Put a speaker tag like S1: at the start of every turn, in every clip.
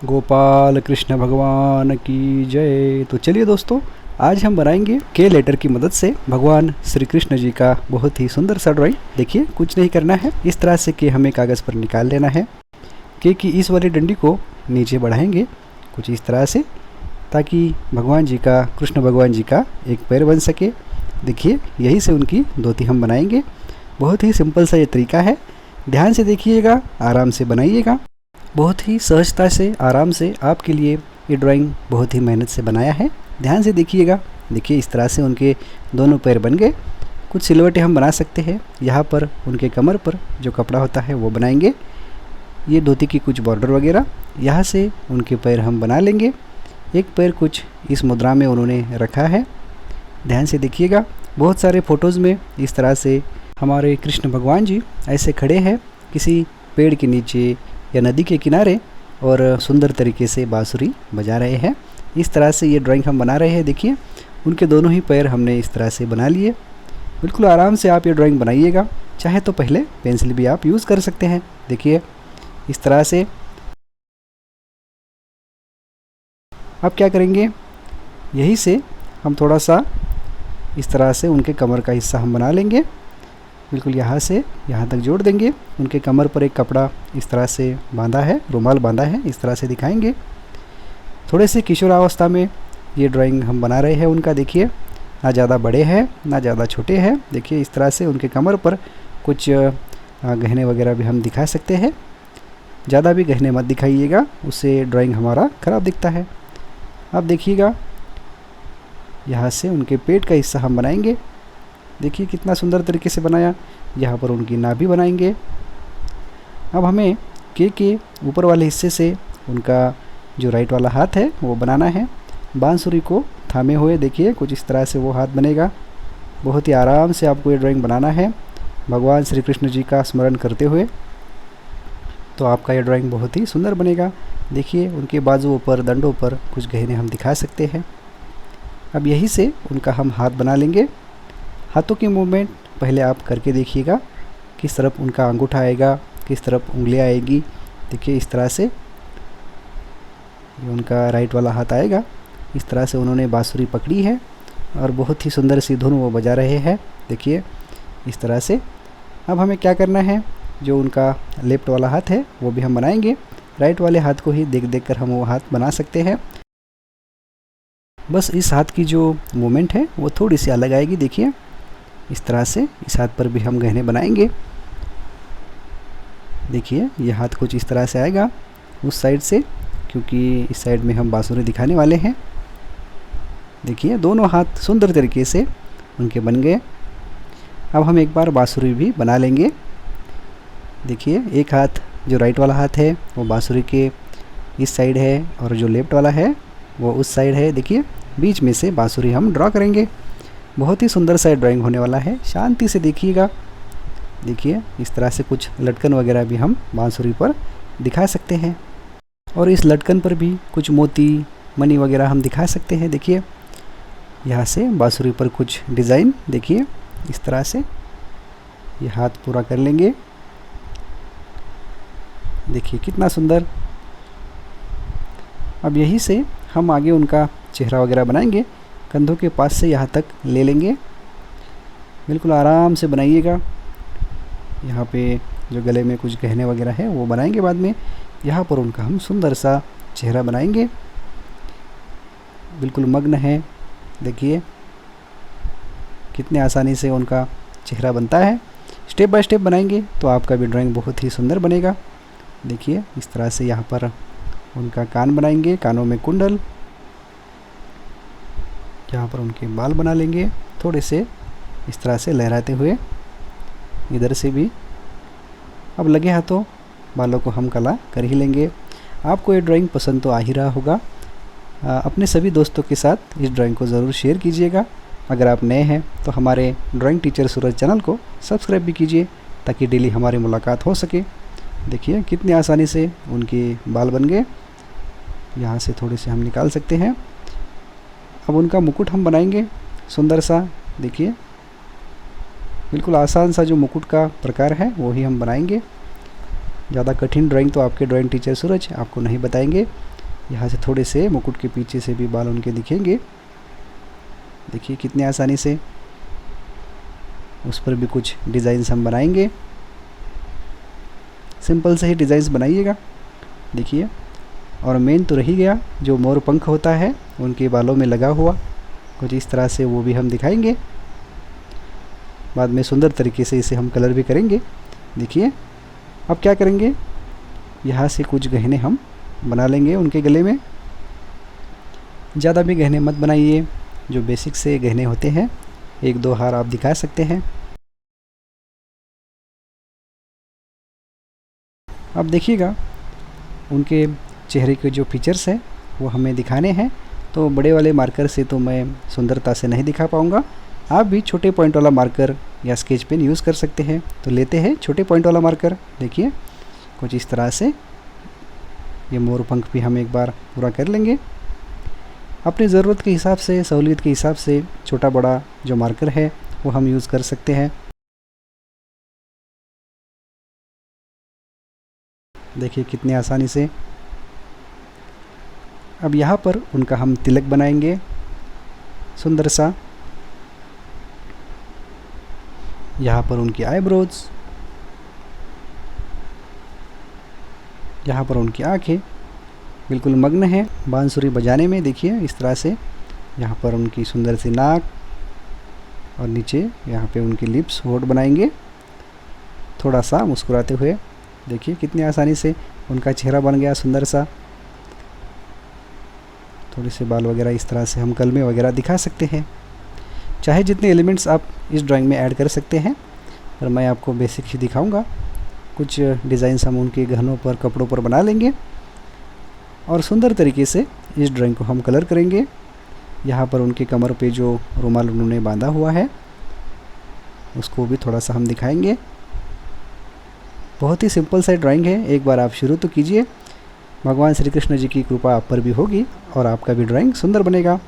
S1: गोपाल कृष्ण भगवान की जय। तो चलिए दोस्तों, आज हम बनाएंगे के लेटर की मदद से भगवान श्री कृष्ण जी का बहुत ही सुंदर सा ड्राइंग। देखिए, कुछ नहीं करना है, इस तरह से के हमें कागज़ पर निकाल लेना है। के की इस वाली डंडी को नीचे बढ़ाएंगे कुछ इस तरह से, ताकि भगवान जी का, कृष्ण भगवान जी का एक पैर बन सके। देखिए, यही से उनकी धोती हम बनाएंगे। बहुत ही सिंपल सा ये तरीका है, ध्यान से देखिएगा, आराम से बनाइएगा। बहुत ही सहजता से, आराम से आपके लिए ये ड्राइंग बहुत ही मेहनत से बनाया है। ध्यान से देखिएगा। देखिए, इस तरह से उनके दोनों पैर बन गए। कुछ सिलवटें हम बना सकते हैं। यहाँ पर उनके कमर पर जो कपड़ा होता है वो बनाएंगे। ये धोती की कुछ बॉर्डर वगैरह, यहाँ से उनके पैर हम बना लेंगे। एक पैर कुछ इस मुद्रा में उन्होंने रखा है, ध्यान से देखिएगा। बहुत सारे फ़ोटोज़ में इस तरह से हमारे कृष्ण भगवान जी ऐसे खड़े हैं किसी पेड़ के नीचे या नदी के किनारे, और सुंदर तरीके से बांसुरी बजा रहे हैं। इस तरह से ये ड्राइंग हम बना रहे हैं। देखिए, उनके दोनों ही पैर हमने इस तरह से बना लिए। बिल्कुल आराम से आप ये ड्राइंग बनाइएगा। चाहे तो पहले पेंसिल भी आप यूज़ कर सकते हैं। देखिए, इस तरह से आप क्या करेंगे, यही से हम थोड़ा सा इस तरह से उनके कमर का हिस्सा हम बना लेंगे। बिल्कुल यहाँ से यहाँ तक जोड़ देंगे। उनके कमर पर एक कपड़ा इस तरह से बांधा है, रुमाल बांधा है, इस तरह से दिखाएंगे। थोड़े से किशोरावस्था में ये ड्राइंग हम बना रहे हैं उनका। देखिए, ना ज़्यादा बड़े हैं ना ज़्यादा छोटे हैं। देखिए, इस तरह से उनके कमर पर कुछ गहने वगैरह भी हम दिखा सकते हैं। ज़्यादा भी गहने मत दिखाइएगा, उससे ड्राइंग हमारा ख़राब दिखता है। अब देखिएगा, यहाँ से उनके पेट का हिस्सा हम बनाएंगे। देखिए, कितना सुंदर तरीके से बनाया। यहाँ पर उनकी नाभि बनाएंगे। अब हमें के ऊपर वाले हिस्से से उनका जो राइट वाला हाथ है वो बनाना है, बांसुरी को थामे हुए। देखिए, कुछ इस तरह से वो हाथ बनेगा। बहुत ही आराम से आपको ये ड्राइंग बनाना है भगवान श्री कृष्ण जी का स्मरण करते हुए, तो आपका ये ड्राइंग बहुत ही सुंदर बनेगा। देखिए, उनके बाजुओं पर, दंडों पर कुछ गहने हम दिखा सकते हैं। अब यही से उनका हम हाथ बना लेंगे। हाथों की मूवमेंट पहले आप करके देखिएगा, किस तरफ उनका अंगूठा आएगा, किस तरफ उंगलियां आएगी। देखिए, इस तरह से ये उनका राइट वाला हाथ आएगा। इस तरह से उन्होंने बांसुरी पकड़ी है और बहुत ही सुंदर सी धुन वो बजा रहे हैं। देखिए, इस तरह से। अब हमें क्या करना है, जो उनका लेफ्ट वाला हाथ है वो भी हम बनाएंगे। राइट वाले हाथ को ही देख देख कर हम वो हाथ बना सकते हैं। बस इस हाथ की जो मूवमेंट है वो थोड़ी सी अलग आएगी। देखिए, इस तरह से इस हाथ पर भी हम गहने बनाएंगे। देखिए, ये हाथ कुछ इस तरह से आएगा उस साइड से, क्योंकि इस साइड में हम बांसुरी दिखाने वाले हैं। देखिए, दोनों हाथ सुंदर तरीके से उनके बन गए। अब हम एक बार बांसुरी भी बना लेंगे। देखिए, एक हाथ जो राइट वाला हाथ है वो बांसुरी के इस साइड है, और जो लेफ्ट वाला है वो उस साइड है। देखिए, बीच में से बांसुरी हम ड्रॉ करेंगे। बहुत ही सुंदर सा ड्राइंग होने वाला है, शांति से देखिएगा। देखिए, इस तरह से कुछ लटकन वगैरह भी हम बांसुरी पर दिखा सकते हैं, और इस लटकन पर भी कुछ मोती, मणि वगैरह हम दिखा सकते हैं। देखिए, यहाँ से बांसुरी पर कुछ डिज़ाइन, देखिए इस तरह से ये हाथ पूरा कर लेंगे। देखिए, कितना सुंदर। अब यही से हम आगे उनका चेहरा वगैरह बनाएंगे। कंधों के पास से यहाँ तक ले लेंगे। बिल्कुल आराम से बनाइएगा। यहाँ पे जो गले में कुछ गहने वगैरह है वो बनाएंगे बाद में। यहाँ पर उनका हम सुंदर सा चेहरा बनाएंगे। बिल्कुल मग्न है। देखिए, कितने आसानी से उनका चेहरा बनता है। स्टेप बाय स्टेप बनाएंगे तो आपका भी ड्राइंग बहुत ही सुंदर बनेगा। देखिए, इस तरह से यहाँ पर उनका कान बनाएंगे, कानों में कुंडल। यहाँ पर उनके बाल बना लेंगे थोड़े से इस तरह से लहराते हुए, इधर से भी। अब लगे हाथों बालों को हम कला कर ही लेंगे। आपको ये ड्राइंग पसंद तो आ ही रहा होगा। अपने सभी दोस्तों के साथ इस ड्राइंग को ज़रूर शेयर कीजिएगा। अगर आप नए हैं तो हमारे ड्राइंग टीचर सूरज चैनल को सब्सक्राइब भी कीजिए, ताकि डेली हमारी मुलाकात हो सके। देखिए, कितनी आसानी से उनके बाल बन गए। यहाँ से थोड़े से हम निकाल सकते हैं। अब उनका मुकुट हम बनाएंगे सुंदर सा। देखिए, बिल्कुल आसान सा जो मुकुट का प्रकार है वो ही हम बनाएंगे। ज़्यादा कठिन ड्राइंग तो आपके ड्राइंग टीचर सूरज आपको नहीं बताएंगे। यहाँ से थोड़े से मुकुट के पीछे से भी बाल उनके दिखेंगे। देखिए कितने आसानी से। उस पर भी कुछ डिज़ाइंस हम बनाएंगे। सिंपल से ही डिज़ाइंस बनाइएगा। देखिए, और मेन तो रही गया जो मोर पंख होता है उनके बालों में लगा हुआ, कुछ इस तरह से वो भी हम दिखाएंगे। बाद में सुंदर तरीके से इसे हम कलर भी करेंगे। देखिए, अब क्या करेंगे, यहाँ से कुछ गहने हम बना लेंगे उनके गले में। ज़्यादा भी गहने मत बनाइए, जो बेसिक से गहने होते हैं, 1-2 हार आप दिखा सकते हैं। अब देखिएगा, उनके चेहरे के जो फीचर्स हैं वो हमें दिखाने हैं, तो बड़े वाले मार्कर से तो मैं सुंदरता से नहीं दिखा पाऊँगा। आप भी छोटे पॉइंट वाला मार्कर या स्केच पेन यूज़ कर सकते हैं। तो लेते हैं छोटे पॉइंट वाला मार्कर। देखिए, कुछ इस तरह से ये मोर पंख भी हम एक बार पूरा कर लेंगे। अपनी ज़रूरत के हिसाब से, सहूलियत के हिसाब से छोटा बड़ा जो मार्कर है वो हम यूज़ कर सकते हैं। देखिए कितनी आसानी से। अब यहाँ पर उनका हम तिलक बनाएंगे सुंदर सा। यहाँ पर उनकी आईब्रोज, यहाँ पर उनकी आंखें बिल्कुल मग्न है बांसुरी बजाने में। देखिए इस तरह से। यहाँ पर उनकी सुंदर सी नाक और नीचे यहाँ पे उनकी लिप्स, होठ बनाएंगे थोड़ा सा मुस्कुराते हुए। देखिए कितनी आसानी से उनका चेहरा बन गया सुंदर सा। थोड़े से बाल वगैरह इस तरह से हम कलमे वगैरह दिखा सकते हैं। चाहे जितने एलिमेंट्स आप इस ड्राइंग में ऐड कर सकते हैं, पर मैं आपको बेसिक ही दिखाऊंगा। कुछ डिज़ाइंस हम उनके गहनों पर, कपड़ों पर बना लेंगे और सुंदर तरीके से इस ड्राइंग को हम कलर करेंगे। यहाँ पर उनके कमर पे जो रुमाल उन्होंने बांधा हुआ है उसको भी थोड़ा सा हम दिखाएंगे। बहुत ही सिंपल सा ड्राइंग है, एक बार आप शुरू तो कीजिए। भगवान श्री कृष्ण जी की कृपा आप पर भी होगी और आपका भी ड्राइंग सुंदर बनेगा।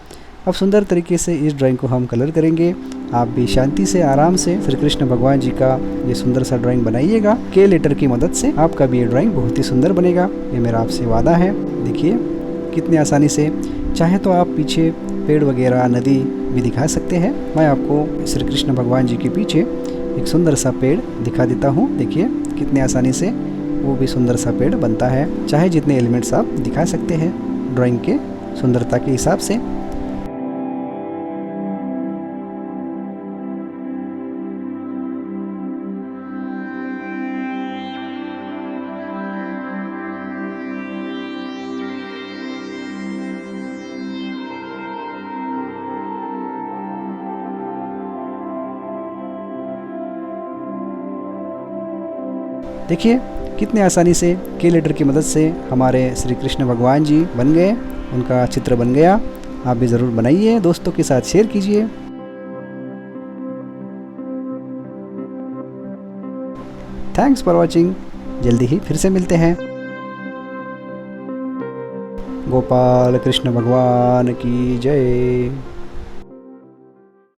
S1: अब सुंदर तरीके से इस ड्राइंग को हम कलर करेंगे। आप भी शांति से, आराम से श्री कृष्ण भगवान जी का ये सुंदर सा ड्राइंग बनाइएगा। के लेटर की मदद से आपका भी ये ड्राइंग बहुत ही सुंदर बनेगा, ये मेरा आपसे वादा है। देखिए कितनी आसानी से। चाहे तो आप पीछे पेड़ वगैरह, नदी भी दिखा सकते हैं। मैं आपको श्री कृष्ण भगवान जी के पीछे एक सुंदर सा पेड़ दिखा देता हूँ। देखिए कितनी आसानी से वो भी सुंदर सा पेड़ बनता है। चाहे जितने एलिमेंट्स आप दिखा सकते हैं ड्राइंग के सुंदरता के हिसाब से। देखिए कितने आसानी से के लेटर की मदद से हमारे श्री कृष्ण भगवान जी बन गए, उनका चित्र बन गया। आप भी ज़रूर बनाइए, दोस्तों के साथ शेयर कीजिए। Thanks for watching. जल्दी ही फिर से मिलते हैं। गोपाल कृष्ण भगवान की जय।